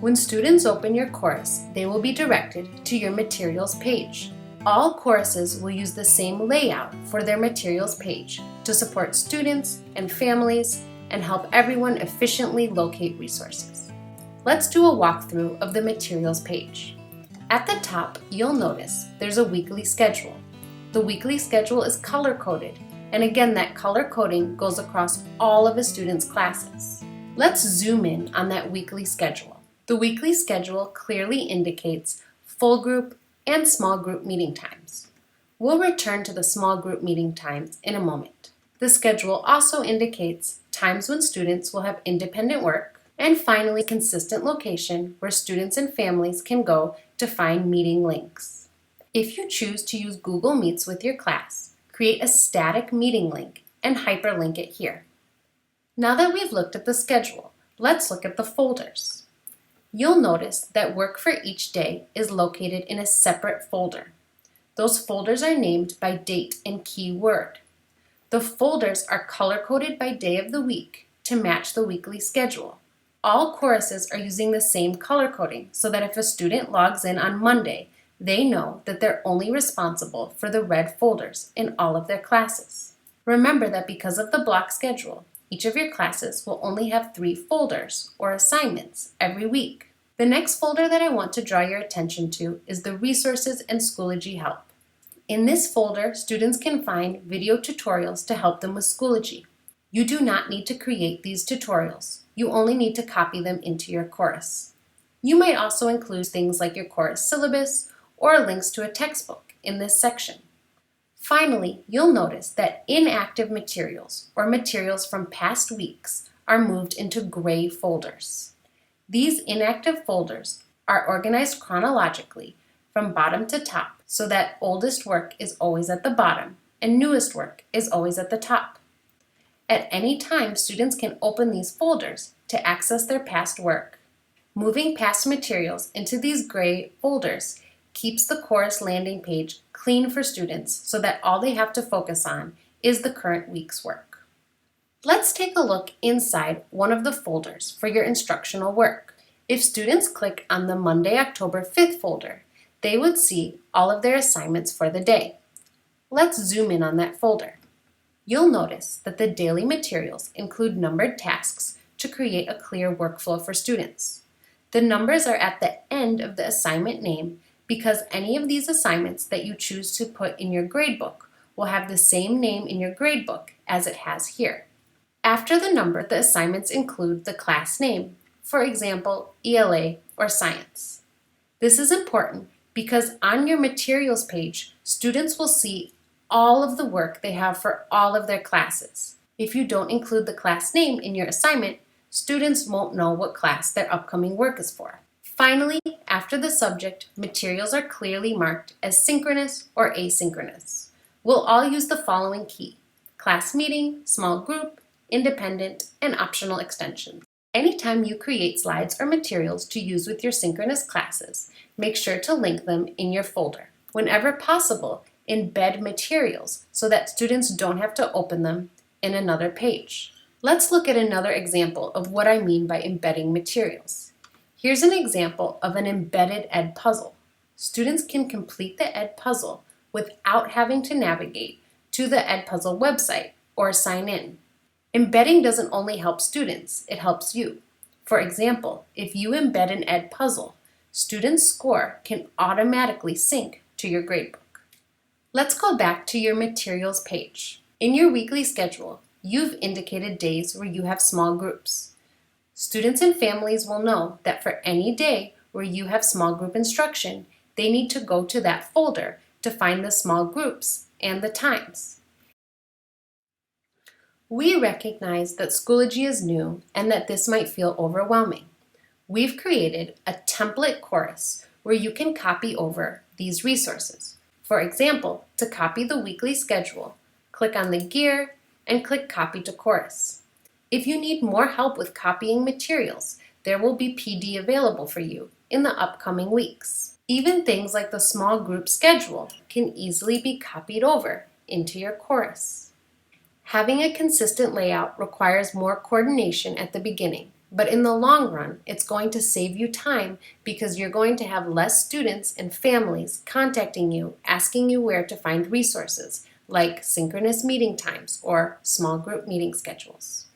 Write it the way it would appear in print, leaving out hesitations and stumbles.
When students open your course, they will be directed to your materials page. All courses will use the same layout for their materials page to support students and families and help everyone efficiently locate resources. Let's do a walkthrough of the materials page. At the top, you'll notice there's a weekly schedule. The weekly schedule is color-coded, and again, that color coding goes across all of a student's classes. Let's zoom in on that weekly schedule. The weekly schedule clearly indicates full group and small group meeting times. We'll return to the small group meeting times in a moment. The schedule also indicates times when students will have independent work, and finally, consistent location where students and families can go to find meeting links. If you choose to use Google Meets with your class, create a static meeting link and hyperlink it here. Now that we've looked at the schedule, let's look at the folders. You'll notice that work for each day is located in a separate folder. Those folders are named by date and keyword. The folders are color-coded by day of the week to match the weekly schedule. All courses are using the same color coding so that if a student logs in on Monday, they know that they're only responsible for the red folders in all of their classes. Remember that because of the block schedule, each of your classes will only have 3 folders or assignments every week. The next folder that I want to draw your attention to is the Resources and Schoology Help. In this folder, students can find video tutorials to help them with Schoology. You do not need to create these tutorials. You only need to copy them into your course. You might also include things like your course syllabus or links to a textbook in this section. Finally, you'll notice that inactive materials, or materials from past weeks, are moved into gray folders. These inactive folders are organized chronologically from bottom to top so that oldest work is always at the bottom and newest work is always at the top. At any time, students can open these folders to access their past work. Moving past materials into these gray folders keeps the course landing page clean for students so that all they have to focus on is the current week's work. Let's take a look inside one of the folders for your instructional work. If students click on the Monday, October 5th folder, they would see all of their assignments for the day. Let's zoom in on that folder. You'll notice that the daily materials include numbered tasks to create a clear workflow for students. The numbers are at the end of the assignment name because any of these assignments that you choose to put in your gradebook will have the same name in your gradebook as it has here. After the number, the assignments include the class name, for example, ELA or Science. This is important because on your materials page, students will see all of the work they have for all of their classes. If you don't include the class name in your assignment, students won't know what class their upcoming work is for. Finally, after the subject, materials are clearly marked as synchronous or asynchronous. We'll all use the following key: class meeting, small group, independent, and optional extensions. Anytime you create slides or materials to use with your synchronous classes, make sure to link them in your folder. Whenever possible, embed materials so that students don't have to open them in another page. Let's look at another example of what I mean by embedding materials. Here's an example of an embedded ed puzzle. Students can complete the ed puzzle without having to navigate to the ed puzzle website or sign in. Embedding doesn't only help students, it helps you. For example, if you embed an ed puzzle, students' score can automatically sync to your gradebook. Let's go back to your materials page. In your weekly schedule, you've indicated days where you have small groups. Students and families will know that for any day where you have small group instruction, they need to go to that folder to find the small groups and the times. We recognize that Schoology is new and that this might feel overwhelming. We've created a template course where you can copy over these resources. For example, to copy the weekly schedule, click on the gear and click Copy to Course. If you need more help with copying materials, there will be PD available for you in the upcoming weeks. Even things like the small group schedule can easily be copied over into your course. Having a consistent layout requires more coordination at the beginning, But in the long run, it's going to save you time because you're going to have less students and families contacting you, asking you where to find resources, like synchronous meeting times or small group meeting schedules.